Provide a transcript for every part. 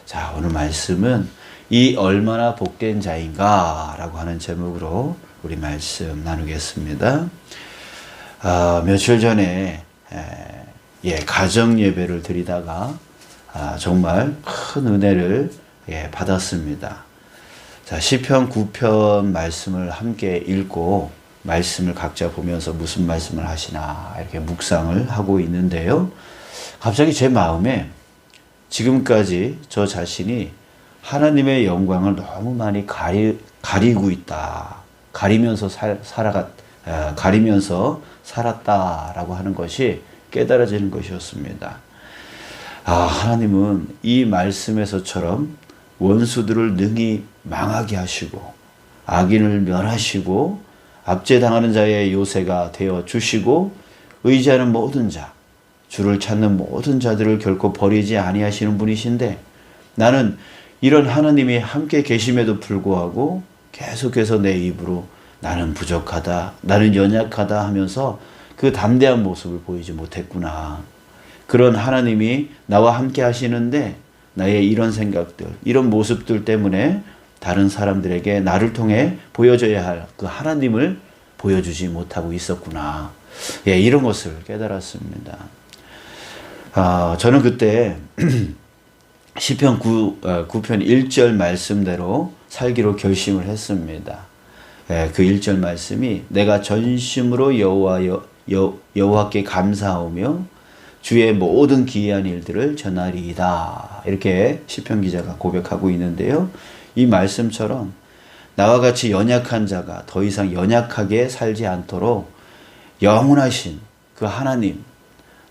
자, 오늘 말씀은 이 얼마나 복된 자인가 라고 하는 제목으로 우리 말씀 나누겠습니다. 며칠 전에 가정 예배를 드리다가 정말 큰 은혜를 받았습니다. 자, 시편 9편 말씀을 함께 읽고 말씀을 각자 보면서 무슨 말씀을 하시나 이렇게 묵상을 하고 있는데요. 갑자기 제 마음에 지금까지 저 자신이 하나님의 영광을 너무 많이 가리고 있다. 가리면서 살았다라고 하는 것이 깨달아지는 것이었습니다. 하나님은 이 말씀에서처럼 원수들을 능히 망하게 하시고 악인을 멸하시고 압제당하는 자의 요새가 되어 주시고 의지하는 모든 자, 주를 찾는 모든 자들을 결코 버리지 아니하시는 분이신데, 나는 이런 하나님이 함께 계심에도 불구하고 계속해서 내 입으로 나는 부족하다, 나는 연약하다 하면서 그 담대한 모습을 보이지 못했구나. 그런 하나님이 나와 함께 하시는데 나의 이런 생각들, 이런 모습들 때문에 다른 사람들에게 나를 통해 보여줘야 할 그 하나님을 보여주지 못하고 있었구나. 이런 것을 깨달았습니다. 저는 그때 시편 9편 1절 말씀대로 살기로 결심을 했습니다. 그 1절 말씀이 내가 전심으로 여호와께 감사하며 주의 모든 기이한 일들을 전하리이다. 이렇게 시편 기자가 고백하고 있는데요. 이 말씀처럼 나와 같이 연약한 자가 더 이상 연약하게 살지 않도록 영원하신 그 하나님,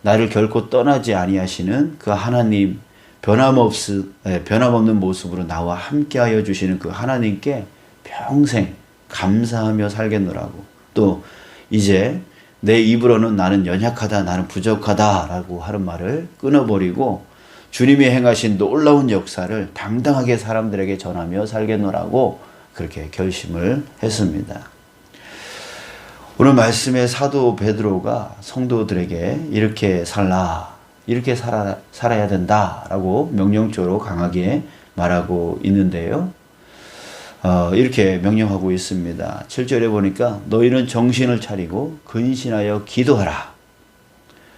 나를 결코 떠나지 아니하시는 그 하나님, 변함없는 모습으로 나와 함께하여 주시는 그 하나님께 평생 감사하며 살겠노라고. 또 이제 내 입으로는 나는 연약하다, 나는 부족하다 라고 하는 말을 끊어버리고 주님이 행하신 놀라운 역사를 당당하게 사람들에게 전하며 살겠노라고 그렇게 결심을 했습니다. 오늘 말씀에 사도 베드로가 성도들에게 이렇게 살아야 된다라고 명령적으로 강하게 말하고 있는데요. 이렇게 명령하고 있습니다. 7절에 보니까 너희는 정신을 차리고 근신하여 기도하라.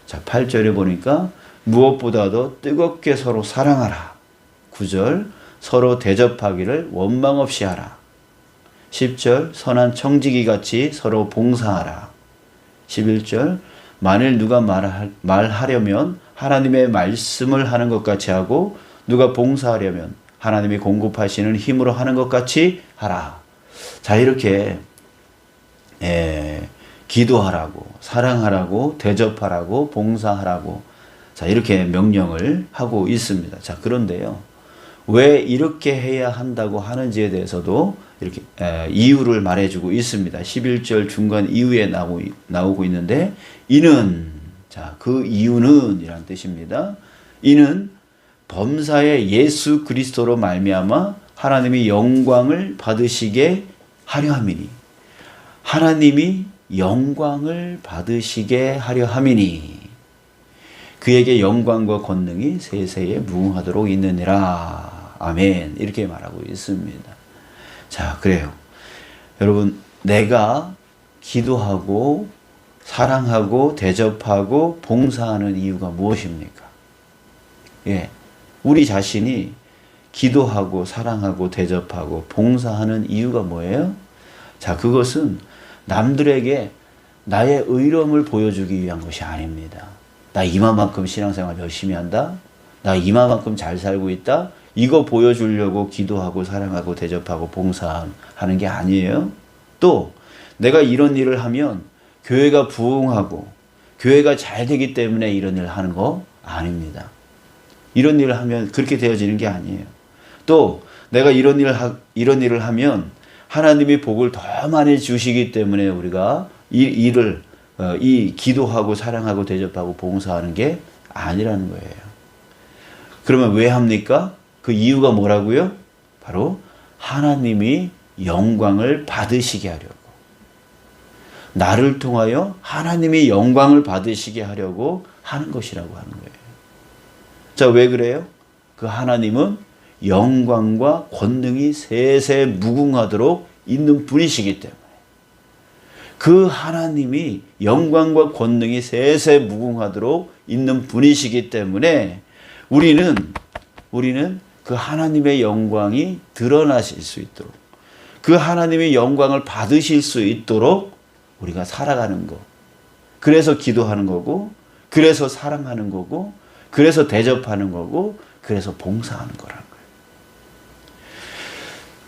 자, 8절에 보니까 무엇보다도 뜨겁게 서로 사랑하라. 9절 서로 대접하기를 원망 없이 하라. 10절 선한 청지기 같이 서로 봉사하라. 11절 만일 누가 말하려면 하나님의 말씀을 하는 것 같이 하고 누가 봉사하려면 하나님이 공급하시는 힘으로 하는 것 같이 하라. 자, 이렇게 기도하라고, 사랑하라고, 대접하라고, 봉사하라고, 자, 이렇게 명령을 하고 있습니다. 자, 그런데요, 왜 이렇게 해야 한다고 하는지에 대해서도 이렇게 이유를 말해주고 있습니다. 11절 중간 이후에 나오고 있는데, 이는, 자, 그 이유는 이란 뜻입니다. 이는 범사의 예수 그리스도로 말미암아 하나님이 영광을 받으시게 하려 함이니, 하나님이 영광을 받으시게 하려 함이니 그에게 영광과 권능이 세세에 무궁하도록 있느니라. 아멘. 이렇게 말하고 있습니다. 자, 그래요. 여러분, 내가 기도하고 사랑하고 대접하고 봉사하는 이유가 무엇입니까? 우리 자신이 기도하고 사랑하고 대접하고 봉사하는 이유가 뭐예요? 자, 그것은 남들에게 나의 의로움을 보여주기 위한 것이 아닙니다. 나 이만큼 신앙생활 열심히 한다? 나 이만큼 잘 살고 있다? 이거 보여주려고 기도하고 사랑하고 대접하고 봉사하는 게 아니에요. 또 내가 이런 일을 하면 교회가 부흥하고 교회가 잘 되기 때문에 이런 일을 하는 거 아닙니다. 이런 일을 하면 그렇게 되어지는 게 아니에요. 또 내가 이런 일을 하면 하나님이 복을 더 많이 주시기 때문에 우리가 이 기도하고 사랑하고 대접하고 봉사하는 게 아니라는 거예요. 그러면 왜 합니까? 그 이유가 뭐라고요? 바로 하나님이 영광을 받으시게 하려고. 나를 통하여 하나님이 영광을 받으시게 하려고 하는 것이라고 하는 거예요. 자, 왜 그래요? 그 하나님은 영광과 권능이 세세 무궁하도록 있는 분이시기 때문에, 그 하나님이 영광과 권능이 세세 무궁하도록 있는 분이시기 때문에 우리는 그 하나님의 영광이 드러나실 수 있도록, 그 하나님의 영광을 받으실 수 있도록 우리가 살아가는 것. 그래서 기도하는 거고, 그래서 사랑하는 거고, 그래서 대접하는 거고, 그래서 봉사하는 거라는 거예요.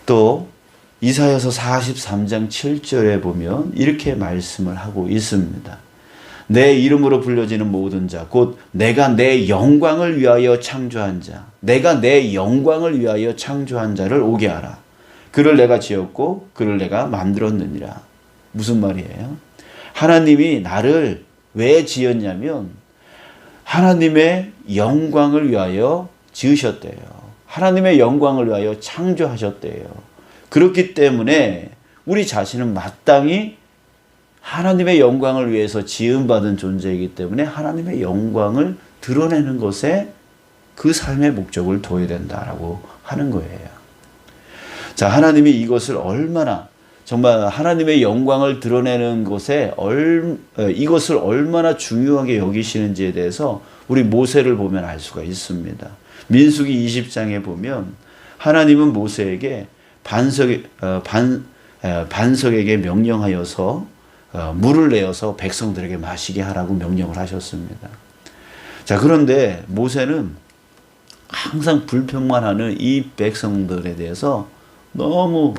또 이사야서 43장 7절에 보면 이렇게 말씀을 하고 있습니다. 내 이름으로 불려지는 모든 자, 곧 내가 내 영광을 위하여 창조한 자, 내가 내 영광을 위하여 창조한 자를 오게 하라. 그를 내가 지었고 그를 내가 만들었느니라. 무슨 말이에요? 하나님이 나를 왜 지었냐면 하나님의 영광을 위하여 지으셨대요. 하나님의 영광을 위하여 창조하셨대요. 그렇기 때문에 우리 자신은 마땅히 하나님의 영광을 위해서 지음받은 존재이기 때문에 하나님의 영광을 드러내는 것에 그 삶의 목적을 둬야 된다라고 하는 거예요. 자, 하나님이 이것을 얼마나, 정말 하나님의 영광을 드러내는 것에 이것을 얼마나 중요하게 여기시는지에 대해서 우리 모세를 보면 알 수가 있습니다. 민수기 20장에 보면 하나님은 모세에게 반석에게 명령하여서 물을 내어서 백성들에게 마시게 하라고 명령을 하셨습니다. 자, 그런데 모세는 항상 불평만 하는 이 백성들에 대해서 너무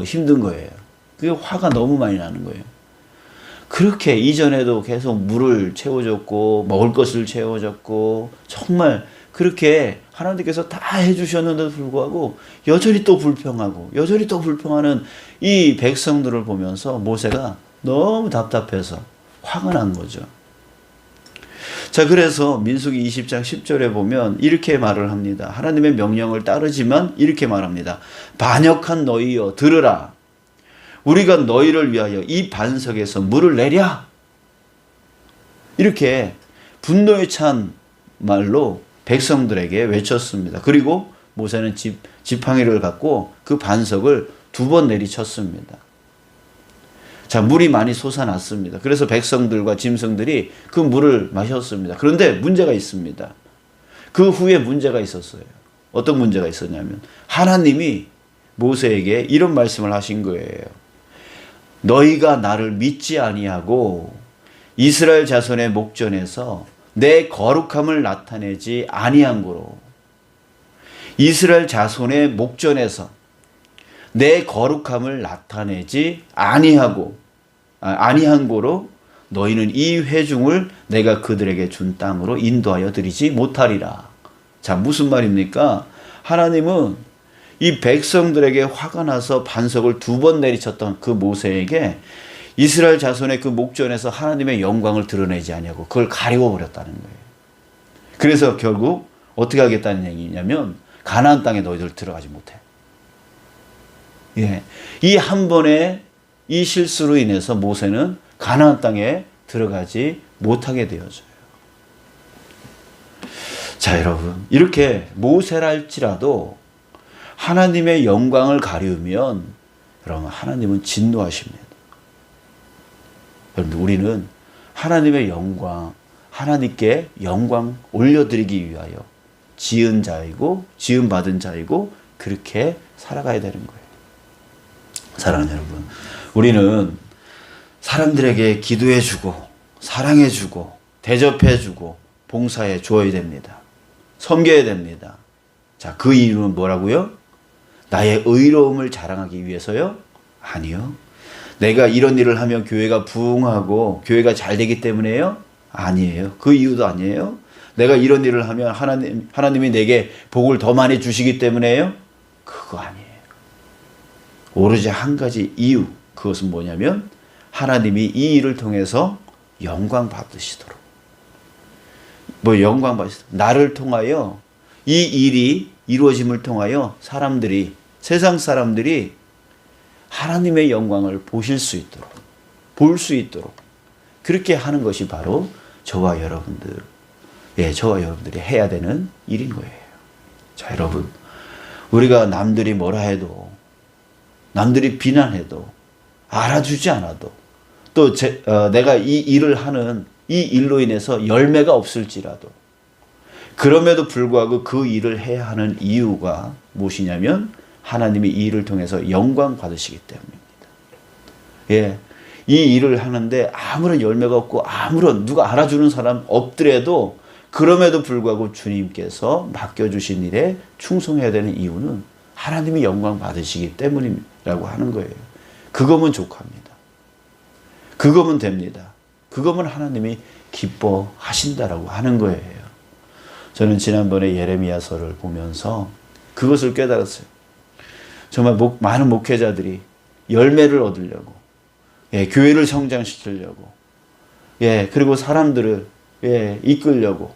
힘든 거예요. 그게 화가 너무 많이 나는 거예요. 그렇게 이전에도 계속 물을 채워줬고 먹을 것을 채워줬고 정말 그렇게 하나님께서 다 해주셨는데도 불구하고 여전히 또 불평하고 여전히 또 불평하는 이 백성들을 보면서 모세가 너무 답답해서 화가 난 거죠. 자, 그래서 민수기 20장 10절에 보면 이렇게 말을 합니다. 하나님의 명령을 따르지만 이렇게 말합니다. 반역한 너희여 들으라. 우리가 너희를 위하여 이 반석에서 물을 내랴. 이렇게 분노에 찬 말로 백성들에게 외쳤습니다. 그리고 모세는 지팡이를 갖고 그 반석을 2번 내리쳤습니다. 자, 물이 많이 솟아났습니다. 그래서 백성들과 짐승들이 그 물을 마셨습니다. 그런데 문제가 있습니다. 그 후에 문제가 있었어요. 어떤 문제가 있었냐면 하나님이 모세에게 이런 말씀을 하신 거예요. 너희가 나를 믿지 아니하고 이스라엘 자손의 목전에서 내 거룩함을 나타내지 아니한 고로, 이스라엘 자손의 목전에서 내 거룩함을 나타내지 아니한 고로 너희는 이 회중을 내가 그들에게 준 땅으로 인도하여 드리지 못하리라. 자, 무슨 말입니까? 하나님은 이 백성들에게 화가 나서 반석을 2번 내리쳤던 그 모세에게 이스라엘 자손의 그 목전에서 하나님의 영광을 드러내지 아니하고 그걸 가리워버렸다는 거예요. 그래서 결국 어떻게 하겠다는 얘기냐면 가나안 땅에 너희들 들어가지 못해. 예, 이 한 번의 이 실수로 인해서 모세는 가나안 땅에 들어가지 못하게 되어져요. 자, 여러분, 이렇게 모세랄지라도 하나님의 영광을 가리우면 여러분 하나님은 진노하십니다. 여러분, 우리는 하나님의 영광, 하나님께 영광 올려드리기 위하여 지은 자이고 지은 받은 자이고 그렇게 살아가야 되는 거예요. 사랑하는 여러분, 우리는 사람들에게 기도해주고 사랑해주고 대접해주고 봉사해 주어야 됩니다. 섬겨야 됩니다. 자, 그 이유는 뭐라고요? 나의 의로움을 자랑하기 위해서요? 아니요. 내가 이런 일을 하면 교회가 부흥하고 교회가 잘 되기 때문에요? 아니에요. 그 이유도 아니에요. 내가 이런 일을 하면 하나님이 내게 복을 더 많이 주시기 때문에요? 그거 아니에요. 오로지 한 가지 이유, 그것은 뭐냐면 하나님이 이 일을 통해서 영광 받으시도록. 영광 받으시도록. 나를 통하여 이 일이 이루어짐을 통하여 사람들이, 세상 사람들이 하나님의 영광을 보실 수 있도록, 볼 수 있도록 그렇게 하는 것이 바로 저와 여러분들이 해야 되는 일인 거예요. 자, 여러분, 우리가 남들이 뭐라 해도, 남들이 비난해도, 알아주지 않아도, 또 내가 이 일을 하는 이 일로 인해서 열매가 없을지라도, 그럼에도 불구하고 그 일을 해야 하는 이유가 무엇이냐면 하나님이 이 일을 통해서 영광 받으시기 때문입니다. 예, 이 일을 하는데 아무런 열매가 없고 아무런 누가 알아주는 사람 없더라도 그럼에도 불구하고 주님께서 맡겨주신 일에 충성해야 되는 이유는 하나님이 영광 받으시기 때문이라고 하는 거예요. 그거면 족합니다. 그거면 됩니다. 그거면 하나님이 기뻐하신다라고 하는 거예요. 저는 지난번에 예레미야서를 보면서 그것을 깨달았어요. 정말 많은 목회자들이 열매를 얻으려고, 예, 교회를 성장시키려고, 예, 그리고 사람들을, 예, 이끌려고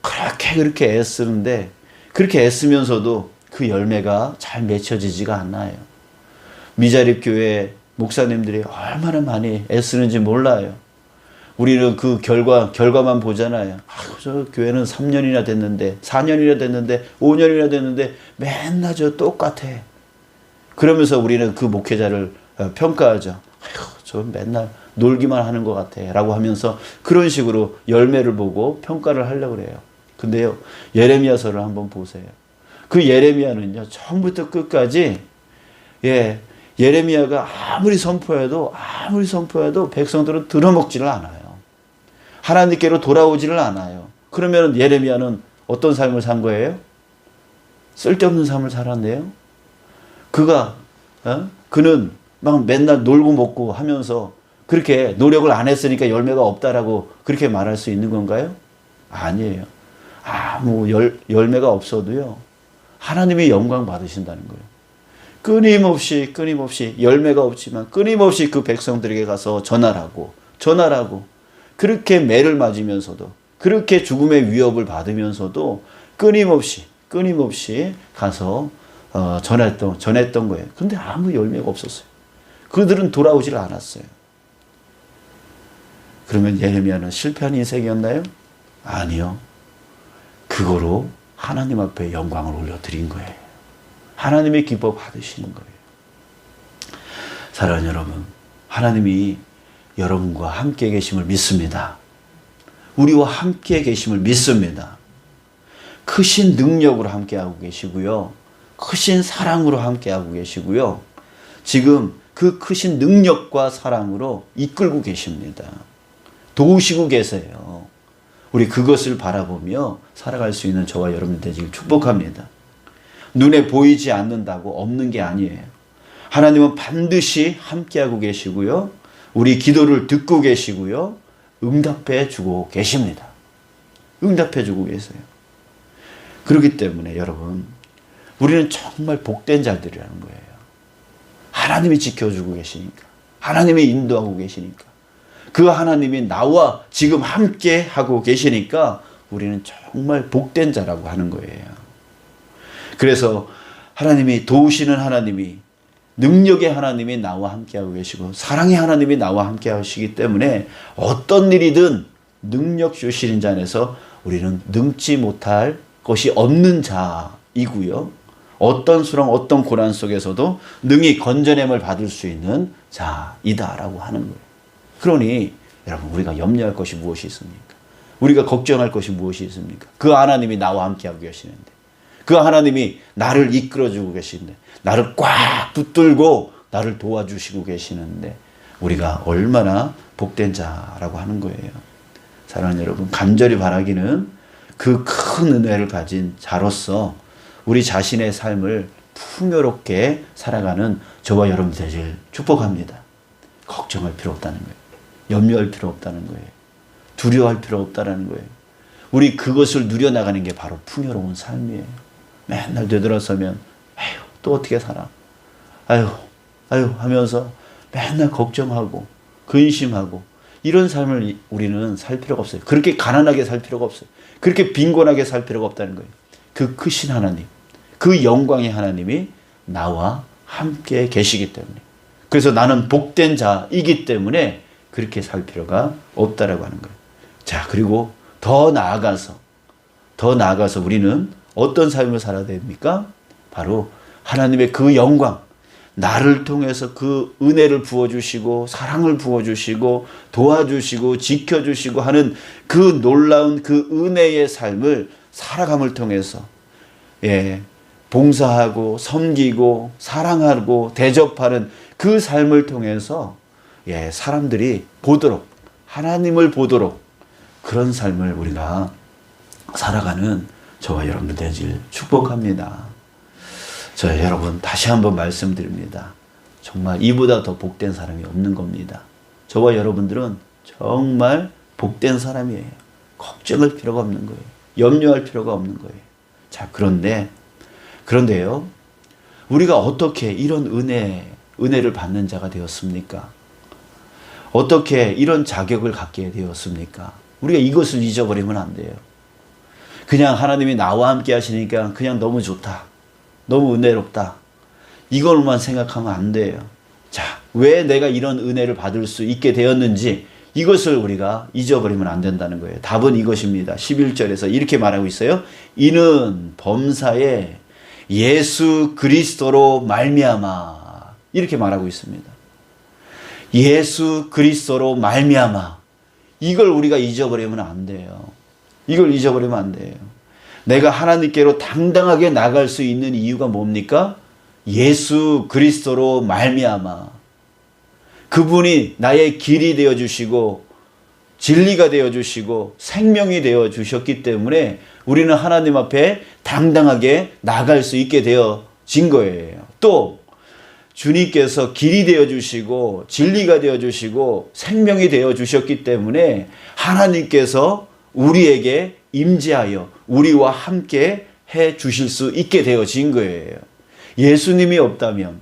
그렇게 애쓰는데, 그렇게 애쓰면서도 그 열매가 잘 맺혀지지가 않아요. 미자립 교회 목사님들이 얼마나 많이 애쓰는지 몰라요. 우리는 그 결과만 보잖아요. 저 교회는 3년이나 됐는데, 4년이나 됐는데, 5년이나 됐는데 맨날 저 똑같아. 그러면서 우리는 그 목회자를 평가하죠. 저 맨날 놀기만 하는 것 같아 라고 하면서 그런 식으로 열매를 보고 평가를 하려고 그래요. 근데요, 예레미야서를 한번 보세요. 그 예레미야는요, 처음부터 끝까지, 예, 예레미야가 아무리 선포해도 백성들은 들어먹지를 않아요. 하나님께로 돌아오지를 않아요. 그러면 예레미야는 어떤 삶을 산 거예요? 쓸데없는 삶을 살았네요. 그는 막 맨날 놀고 먹고 하면서 그렇게 노력을 안 했으니까 열매가 없다라고 그렇게 말할 수 있는 건가요? 아니에요. 아무 열매가 없어도요, 하나님이 영광 받으신다는 거예요. 끊임없이 열매가 없지만 끊임없이 그 백성들에게 가서 전하라고 그렇게 매를 맞으면서도, 그렇게 죽음의 위협을 받으면서도 끊임없이 가서 전했던 거예요. 근데 아무 열매가 없었어요. 그들은 돌아오질 않았어요. 그러면 예레미야는 실패한 인생이었나요? 아니요. 그거로 하나님 앞에 영광을 올려드린 거예요. 하나님의 기뻐 받으시는 거예요. 사랑하는 여러분, 하나님이 여러분과 함께 계심을 믿습니다. 우리와 함께 계심을 믿습니다. 크신 능력으로 함께하고 계시고요. 크신 사랑으로 함께하고 계시고요. 지금 그 크신 능력과 사랑으로 이끌고 계십니다. 도우시고 계세요. 우리 그것을 바라보며 살아갈 수 있는 저와 여러분 되시길 축복합니다. 눈에 보이지 않는다고 없는 게 아니에요. 하나님은 반드시 함께하고 계시고요. 우리 기도를 듣고 계시고요. 응답해 주고 계십니다. 응답해 주고 계세요. 그렇기 때문에 여러분, 우리는 정말 복된 자들이라는 거예요. 하나님이 지켜주고 계시니까, 하나님이 인도하고 계시니까, 그 하나님이 나와 지금 함께 하고 계시니까 우리는 정말 복된 자라고 하는 거예요. 그래서 하나님이 도우시는 하나님이, 능력의 하나님이 나와 함께하고 계시고 사랑의 하나님이 나와 함께하시기 때문에 어떤 일이든 능력 주시는 자 안에서 우리는 능치 못할 것이 없는 자이고요. 어떤 수렁 어떤 고난 속에서도 능히 건져냄을 받을 수 있는 자이다라고 하는 거예요. 그러니 여러분, 우리가 염려할 것이 무엇이 있습니까? 우리가 걱정할 것이 무엇이 있습니까? 그 하나님이 나와 함께하고 계시는데, 그 하나님이 나를 이끌어주고 계시는데, 나를 꽉 붙들고 나를 도와주시고 계시는데 우리가 얼마나 복된 자라고 하는 거예요. 사랑하는 여러분, 간절히 바라기는 그 큰 은혜를 가진 자로서 우리 자신의 삶을 풍요롭게 살아가는 저와 여러분 되길 축복합니다. 걱정할 필요 없다는 거예요. 염려할 필요 없다는 거예요. 두려워할 필요 없다는 거예요. 우리 그것을 누려나가는 게 바로 풍요로운 삶이에요. 맨날 되돌아서면 아유, 또 어떻게 살아? 아유 하면서 맨날 걱정하고 근심하고 이런 삶을 우리는 살 필요가 없어요. 그렇게 가난하게 살 필요가 없어요. 그렇게 빈곤하게 살 필요가 없다는 거예요. 그 크신 하나님, 그 영광의 하나님이 나와 함께 계시기 때문에, 그래서 나는 복된 자이기 때문에 그렇게 살 필요가 없다라고 하는 거예요. 자, 그리고 더 나아가서 우리는 어떤 삶을 살아야 됩니까? 바로 하나님의 그 영광, 나를 통해서 그 은혜를 부어주시고 사랑을 부어주시고 도와주시고 지켜주시고 하는 그 놀라운 그 은혜의 삶을 살아감을 통해서 봉사하고 섬기고 사랑하고 대접하는 그 삶을 통해서 사람들이 보도록, 하나님을 보도록 그런 삶을 우리가 살아가는 저와 여러분들 되길 축복합니다. 저 여러분 다시 한번 말씀드립니다. 정말 이보다 더 복된 사람이 없는 겁니다. 저와 여러분들은 정말 복된 사람이에요. 걱정할 필요가 없는 거예요. 염려할 필요가 없는 거예요. 자, 그런데요, 우리가 어떻게 이런 은혜를 받는 자가 되었습니까? 어떻게 이런 자격을 갖게 되었습니까? 우리가 이것을 잊어버리면 안 돼요. 그냥 하나님이 나와 함께 하시니까 그냥 너무 좋다. 너무 은혜롭다. 이걸만 생각하면 안 돼요. 자, 왜 내가 이런 은혜를 받을 수 있게 되었는지 이것을 우리가 잊어버리면 안 된다는 거예요. 답은 이것입니다. 11절에서 이렇게 말하고 있어요. 이는 범사에 예수 그리스도로 말미암아. 이렇게 말하고 있습니다. 예수 그리스도로 말미암아. 이걸 우리가 잊어버리면 안 돼요. 이걸 잊어버리면 안 돼요. 내가 하나님께로 당당하게 나갈 수 있는 이유가 뭡니까? 예수 그리스도로 말미암아. 그분이 나의 길이 되어주시고 진리가 되어주시고 생명이 되어주셨기 때문에 우리는 하나님 앞에 당당하게 나갈 수 있게 되어진 거예요. 또 주님께서 길이 되어주시고 진리가 되어주시고 생명이 되어주셨기 때문에 하나님께서 우리에게 임재하여 우리와 함께 해 주실 수 있게 되어진 거예요. 예수님이 없다면,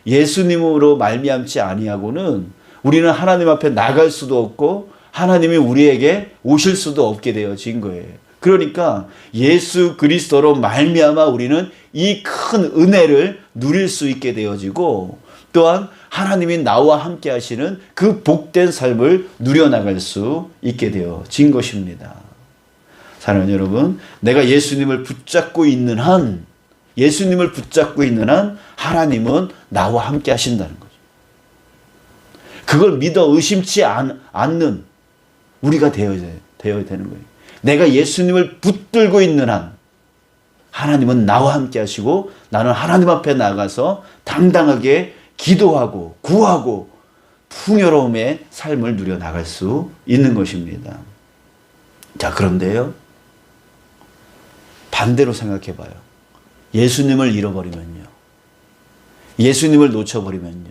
예수님으로 말미암지 아니하고는 우리는 하나님 앞에 나갈 수도 없고 하나님이 우리에게 오실 수도 없게 되어진 거예요. 그러니까 예수 그리스도로 말미암아 우리는 이 큰 은혜를 누릴 수 있게 되어지고 또한 하나님이 나와 함께 하시는 그 복된 삶을 누려나갈 수 있게 되어진 것입니다. 사랑하는 여러분, 내가 예수님을 붙잡고 있는 한 하나님은 나와 함께 하신다는 거죠. 그걸 믿어 의심치 않는 우리가 되어야 되는 거예요. 내가 예수님을 붙들고 있는 한 하나님은 나와 함께 하시고 나는 하나님 앞에 나가서 당당하게 기도하고 구하고 풍요로움의 삶을 누려나갈 수 있는 것입니다. 자, 그런데요, 반대로 생각해 봐요. 예수님을 잃어버리면요, 예수님을 놓쳐버리면요,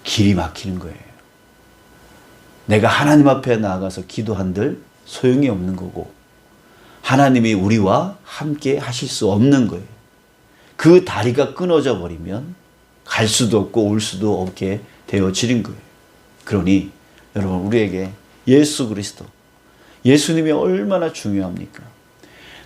길이 막히는 거예요. 내가 하나님 앞에 나아가서 기도한들 소용이 없는 거고 하나님이 우리와 함께 하실 수 없는 거예요. 그 다리가 끊어져 버리면 갈 수도 없고 올 수도 없게 되어지는 거예요. 그러니 여러분, 우리에게 예수 그리스도, 예수님이 얼마나 중요합니까?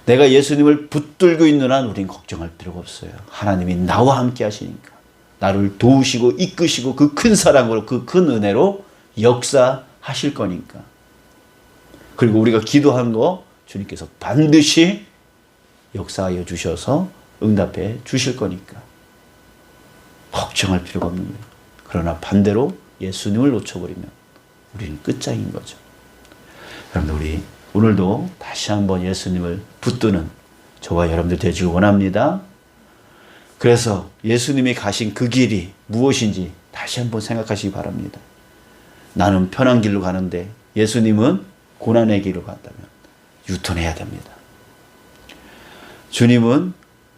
내가 예수님을 붙들고 있는 한 우린 걱정할 필요가 없어요. 하나님이 나와 함께 하시니까 나를 도우시고 이끄시고 그 큰 사랑으로 그 큰 은혜로 역사하실 거니까. 그리고 우리가 기도한 거 주님께서 반드시 역사하여 주셔서 응답해 주실 거니까 걱정할 필요가 없는 거예요. 그러나 반대로 예수님을 놓쳐버리면 우리는 끝장인 거죠. 여러분들, 우리 오늘도 다시 한번 예수님을 붙드는 저와 여러분들 되시길 원합니다. 그래서 예수님이 가신 그 길이 무엇인지 다시 한번 생각하시기 바랍니다. 나는 편한 길로 가는데 예수님은 고난의 길로 간다면 유턴해야 됩니다. 주님은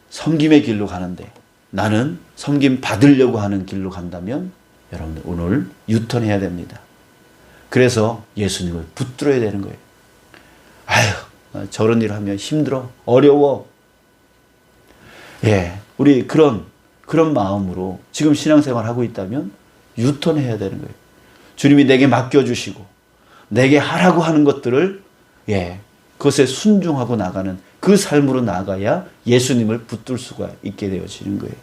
섬김의 길로 가는데 나는 섬김 받으려고 하는 길로 간다면 여러분들 오늘 유턴해야 됩니다. 그래서 예수님을 붙들어야 되는 거예요. 아유, 저런 일을 하면 힘들어, 어려워. 우리 그런 마음으로 지금 신앙생활 하고 있다면 유턴해야 되는 거예요. 주님이 내게 맡겨주시고 내게 하라고 하는 것들을 그것에 순종하고 나가는 그 삶으로 나가야 예수님을 붙들 수가 있게 되어지는 거예요.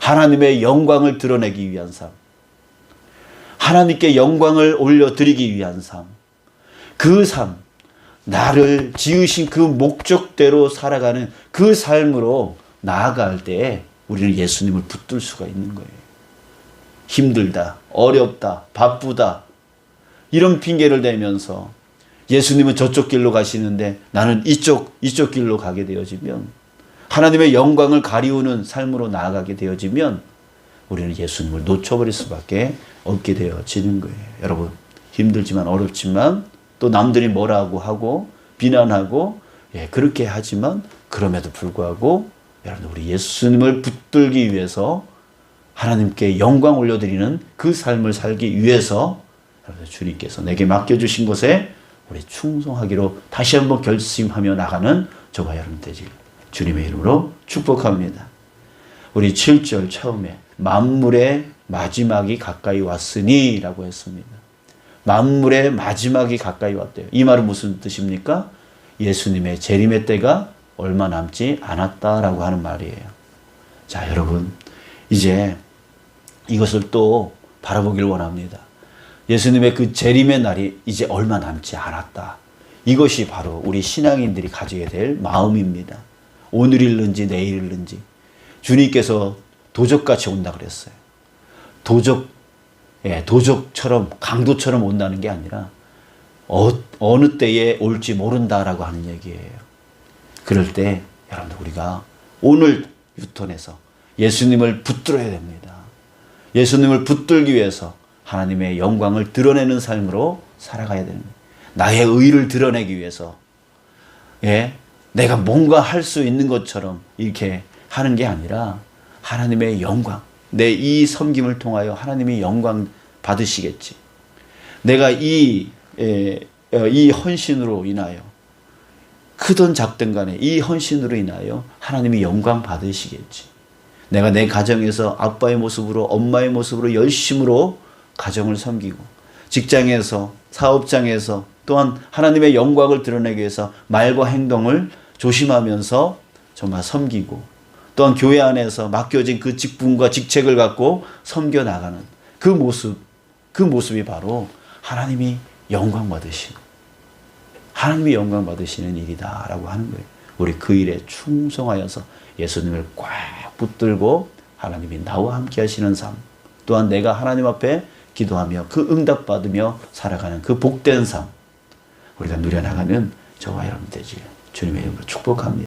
하나님의 영광을 드러내기 위한 삶, 하나님께 영광을 올려드리기 위한 삶, 그 삶, 나를 지으신 그 목적대로 살아가는 그 삶으로 나아갈 때에 우리는 예수님을 붙들 수가 있는 거예요. 힘들다, 어렵다, 바쁘다 이런 핑계를 대면서 예수님은 저쪽 길로 가시는데 나는 이쪽 길로 가게 되어지면, 하나님의 영광을 가리우는 삶으로 나아가게 되어지면 우리는 예수님을 놓쳐버릴 수밖에 없게 되어지는 거예요. 여러분, 힘들지만 어렵지만 또 남들이 뭐라고 하고 비난하고 그렇게 하지만 그럼에도 불구하고 여러분, 우리 예수님을 붙들기 위해서 하나님께 영광 올려드리는 그 삶을 살기 위해서 주님께서 내게 맡겨주신 것에 우리 충성하기로 다시 한번 결심하며 나가는 저와 여러분 되지 주님의 이름으로 축복합니다. 우리 7절 처음에 만물의 마지막이 가까이 왔으니 라고 했습니다. 만물의 마지막이 가까이 왔대요. 이 말은 무슨 뜻입니까? 예수님의 재림의 때가 얼마 남지 않았다라고 하는 말이에요. 자, 여러분, 이제 이것을 또 바라보길 원합니다. 예수님의 그 재림의 날이 이제 얼마 남지 않았다. 이것이 바로 우리 신앙인들이 가져야 될 마음입니다. 오늘 일는지 내일 일는지. 주님께서 도적같이 온다 그랬어요. 도적처럼 강도처럼 온다는 게 아니라 어느 때에 올지 모른다라고 하는 얘기예요. 그럴 때 여러분들 우리가 오늘 유턴해서 예수님을 붙들어야 됩니다. 예수님을 붙들기 위해서 하나님의 영광을 드러내는 삶으로 살아가야 됩니다. 나의 의를 드러내기 위해서 내가 뭔가 할 수 있는 것처럼 이렇게 하는 게 아니라 하나님의 영광, 내 이 섬김을 통하여 하나님이 영광 받으시겠지. 내가 이 헌신으로 인하여 크든 작든 간에 이 헌신으로 인하여 하나님이 영광 받으시겠지. 내가 내 가정에서 아빠의 모습으로 엄마의 모습으로 열심으로 가정을 섬기고 직장에서 사업장에서 또한 하나님의 영광을 드러내기 위해서 말과 행동을 조심하면서 정말 섬기고 또한 교회 안에서 맡겨진 그 직분과 직책을 갖고 섬겨 나가는 그 모습이 바로 하나님이 영광 받으시는 일이다라고 하는 거예요. 우리 그 일에 충성하여서 예수님을 꽉 붙들고 하나님이 나와 함께 하시는 삶, 또한 내가 하나님 앞에 기도하며 그 응답받으며 살아가는 그 복된 삶 우리가 누려나가면 저와 여러분 되지 주님의 이름으로 축복합니다.